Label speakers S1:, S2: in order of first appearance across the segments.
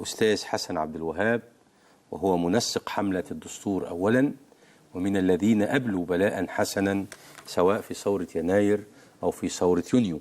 S1: الأستاذ حسن عبد الوهاب، وهو منسق حملة الدستور أولا، ومن الذين أبلوا بلاء حسنا سواء في ثورة يناير أو في ثورة يونيو.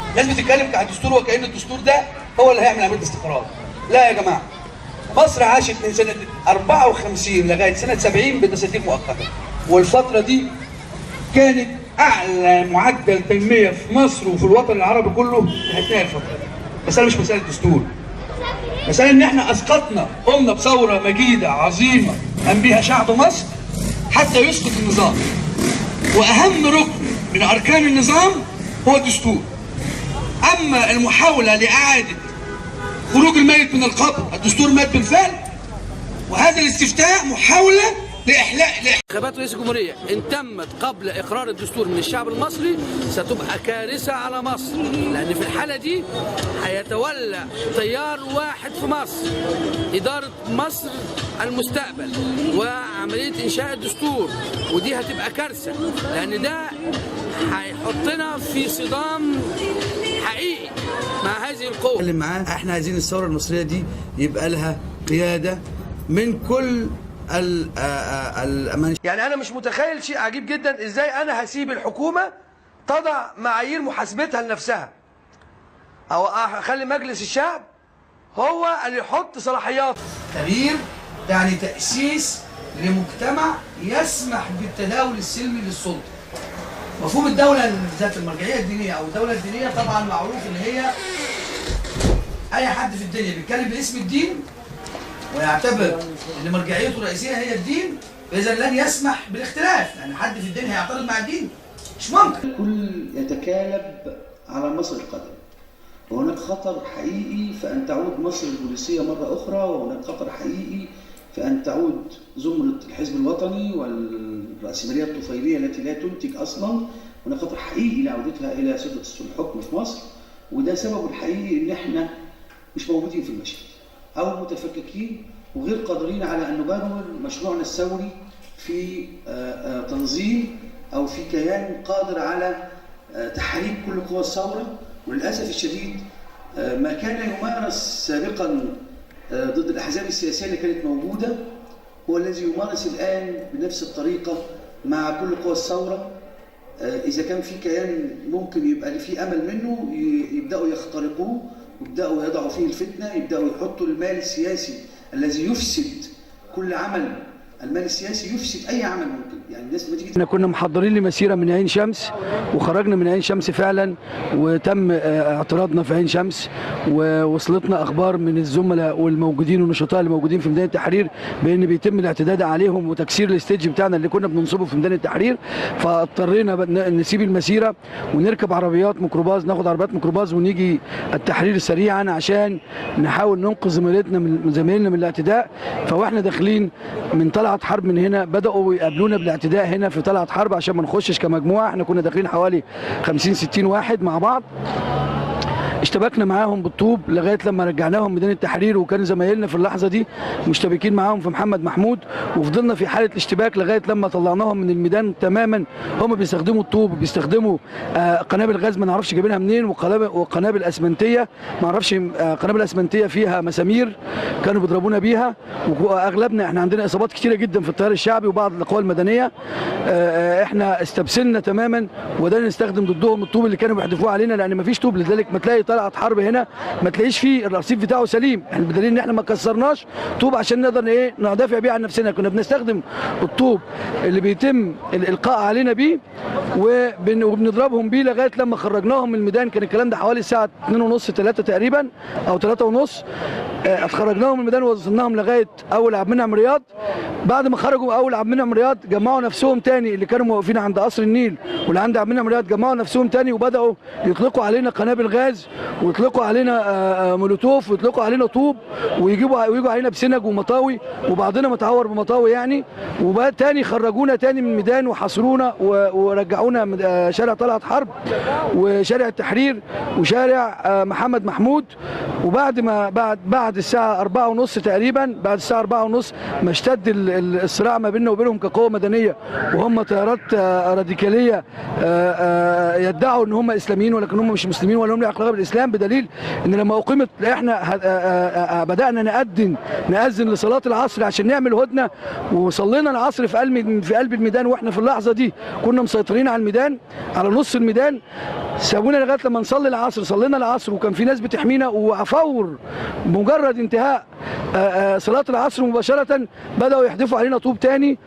S2: الناس بتتكلم عن الدستور وكأن الدستور ده هو اللي هيعمل عمليه استقرار. لا يا جماعه، مصر عاشت من سنه 54 لغايه سنه 70 بدساتير مؤقته، والفتره دي كانت اعلى معدل تنميه في مصر وفي الوطن العربي كله في اثناء الفتره دي. مساله مش مساله دستور، مساله ان احنا اسقطنا، قمنا بثوره مجيده عظيمه قام بها شعب مصر حتى يسقط النظام، واهم ركن من اركان النظام هو الدستور. أما المحاولة لإعادة خروج الميت من القبر، الدستور مات بالفعل، وهذا الاستفتاء محاولة لإحلاء
S3: انتخابات رئيس الجمهورية إن تمت قبل إقرار الدستور من الشعب المصري ستبقى كارثة على مصر، لأن في الحالة دي هيتولى تيار واحد في مصر إدارة مصر المستقبل وعملية إنشاء الدستور، ودي هتبقى كارثة، لأن ده هيحطنا في صدام حقيقي مع هذه القوة.
S2: اتكلم معاه، احنا عايزين الثورة المصرية دي يبقى لها قيادة من كل يعني انا مش متخيل شيء عجيب جدا، ازاي انا هسيب الحكومة تضع معايير محاسبتها لنفسها، او اخلي مجلس الشعب هو اللي يحط صلاحيات. تغيير يعني تأسيس لمجتمع يسمح بالتداول السلمي للسلطة. مفهوم الدولة ذات المرجعية الدينية أو الدولة الدينية طبعا معروف إن هي أي حد في الدنيا بيتكلم باسم الدين ويعتبر إن مرجعيته الرئيسية هي الدين، فإذا لن يسمح بالاختلاف، يعني حد في الدين هيعترض مع الدين مش ممكن. الكل يتكالب على مصر القادمة، وهناك خطر حقيقي في أن تعود مصر البوليسية مرة أخرى، وهناك خطر حقيقي في أن تعود زمرة الحزب الوطني والرأسمالية الطفيلية التي لا تنتج أصلا، هناك خطر حقيقي لعودتها إلى سدة الحكم في مصر، وده سببه الحقيقي إن إحنا مش موجودين في المشهد أو متفككين وغير قادرين على أن نبرر مشروعنا الثوري في تنظيم أو في كيان قادر على تحريك كل قوى الثورة. وللأسف الشديد ما كان يمارس سابقا ضد الأحزاب السياسية اللي كانت موجودة هو الذي يمارس الآن بنفس الطريقة مع كل قوى الثورة. إذا كان في كيان ممكن يبقى فيه أمل منه يبدأوا يخترقوه، يبدأوا يضعوا فيه الفتنة، يبدأوا يحطوا المال السياسي الذي يفسد كل عمل
S4: المال السياسي يفسد اي عمل ممكن. يعني الناس لما تيجي
S2: احنا كنا محضرين لمسيره من عين شمس، وخرجنا من عين شمس فعلا، وتم اعتراضنا في عين شمس، ووصلتنا اخبار من الزملاء والموجودين والنشطاء اللي موجودين في ميدان التحرير بان بيتم الاعتداء عليهم وتكسير الاستيدج بتاعنا اللي كنا بننصبه في ميدان التحرير. فاضطرينا نسيب المسيره ونركب عربيات ميكروباص، ناخد عربيات ميكروباص ونيجي التحرير سريعا عشان نحاول ننقذ زمايلنا من الاعتداء. فواحنا داخلين من طلعت حرب من هنا بداوا يقابلونا بالاعتداء هنا في طلعت حرب عشان ما نخشش كمجموعه. احنا كنا داخلين حوالي 50-60 واحد مع بعض، اشتبكنا معاهم بالطوب لغايه لما رجعناهم ميدان التحرير، وكان زمايلنا في اللحظه دي مشتبكين معاهم في محمد محمود، وفضلنا في حاله الاشتباك لغايه لما طلعناهم من الميدان تماما. هم بيستخدموا الطوب، بيستخدموا قنابل غاز ما نعرفش جايبينها منين، وقنابل اسمنتيه ما نعرفش. قنابل اسمنتيه فيها مسامير كانوا بيضربونا بيها، واغلبنا احنا عندنا اصابات كتيره جدا في التيار الشعبي وبعض القوى المدنيه. احنا استبسلنا تماما وبدانا نستخدم ضدهم الطوب اللي كانوا بيحدفوه علينا، لان ما فيش طوب. لذلك ما تلاقي طلعت حرب هنا ما تلاقيش فيه الرصيف بتاعه سليم، احنا بدليل ان احنا ما كسرناش طوب عشان نقدر ندافع بيه عن نفسنا. كنا بنستخدم الطوب اللي بيتم الالقاء علينا بيه وبنضربهم بيه لغايه لما خرجناهم من الميدان. كان الكلام ده حوالي الساعه 2:30 3 تقريبا او 3:30. خرجناهم من الميدان ووصلناهم لغايه اول عبد المنعم رياض. بعد ما خرجوا اول عبد المنعم رياض جمعوا نفسهم تاني، اللي كانوا واقفين عند قصر النيل واللي عند عبد المنعم رياض جمعوا نفسهم تاني وبداوا يطلقوا علينا قنابل غاز ويطلقوا علينا مولوتوف ويطلقوا علينا طوب ويجوا علينا بسنج ومطاوي، وبعضنا متعور بمطاوي يعني. وبعد تاني خرجونا تاني من الميدان وحاصرونا ورجعونا شارع طلعت حرب وشارع التحرير وشارع محمد محمود. وبعد ما بعد الساعه 4:30 تقريبا، بعد الساعه 4:30 ما اشتد الصراع ما بيننا وبينهم كقوه مدنيه، وهم تيارات راديكاليه يدعوا ان هم اسلاميين ولكن هم مش مسلمين ولا هم لهم علاقه بالاسلام. بدليل ان لما اقيمت احنا بدانا نأذن لصلاه العصر عشان نعمل هدنه، وصلينا العصر في قلب الميدان. واحنا في اللحظه دي كنا مسيطرين على الميدان، على نص الميدان. سابونا لغايه لما نصلي العصر. صلينا العصر وكان في ناس بتحمينا، وفور مجرد انتهاء صلاه العصر مباشره بداوا يحدفوا علينا طوب تاني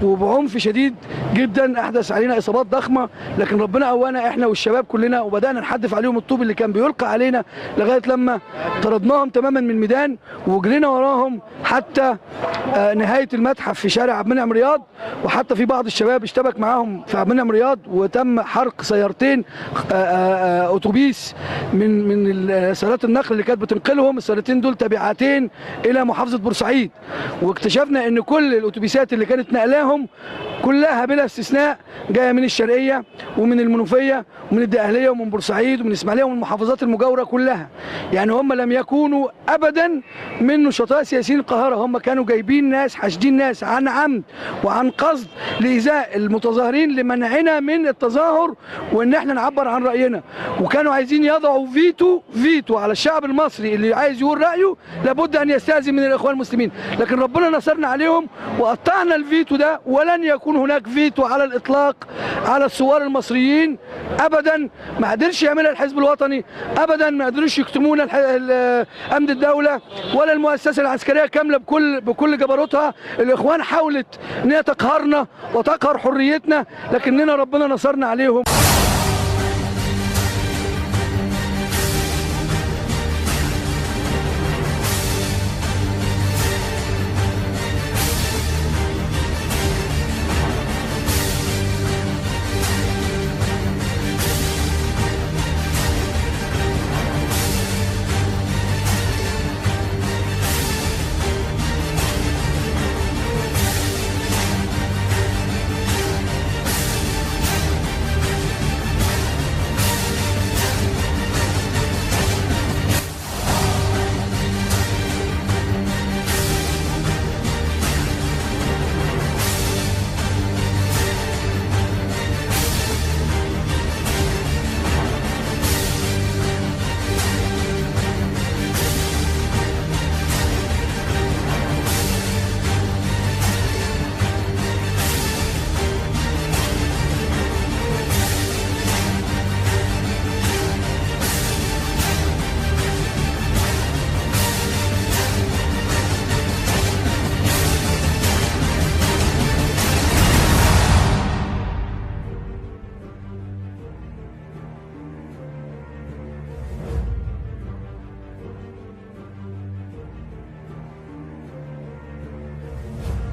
S2: وبعنف شديد جدا، احدث علينا اصابات ضخمه. لكن ربنا قوانا احنا والشباب كلنا وبدانا نحدف عليهم الطوب اللي كان بيلقى علينا لغايه لما طردناهم تماما من الميدان وجرينا وراهم حتى نهايه المتحف في شارع عبد المنعم رياض. وحتى في بعض الشباب اشتبك معاهم في عبد المنعم رياض وتم حرق سيارتين اتوبيس من سيارات النقل اللي كانت بتنقلهم. السيارتين دول تابعتين الى محافظه بورسعيد، واكتشفنا ان كل الاتوبيسات اللي كانت نقلاهم كلها بلا استثناء جايه من الشرقيه ومن المنوفيه ومن الدقهليه ومن بورسعيد ومن الاسماعيليه ومن المحافظات المجاوره كلها. يعني هم لم يكونوا ابدا من نشطاء سياسيين القاهره، هم كانوا جايبين ناس، حاشدين ناس عن عمد وعن قصد لايذاء المتظاهرين لمنعنا من التظاهر وان احنا نعبر عن راينا. وكانوا عايزين يضعوا فيتو على الشعب المصري اللي عايز يقول رايه لابد ان يستاذن من الاخوان المسلمين. لكن ربنا نصرنا عليهم وقطعنا الفيتو ده، ولن يكون هناك فيتو على الاطلاق على الثوار المصريين ابدا. ما قدرش يعملها الحزب الوطني ابدا، ما قدروش يكتمونا امن الدوله ولا المؤسسه العسكريه كامله بكل جبروتها. الاخوان حاولت ان هي تقهرنا وتقهر حريتنا، لكننا ربنا نصرنا عليهم.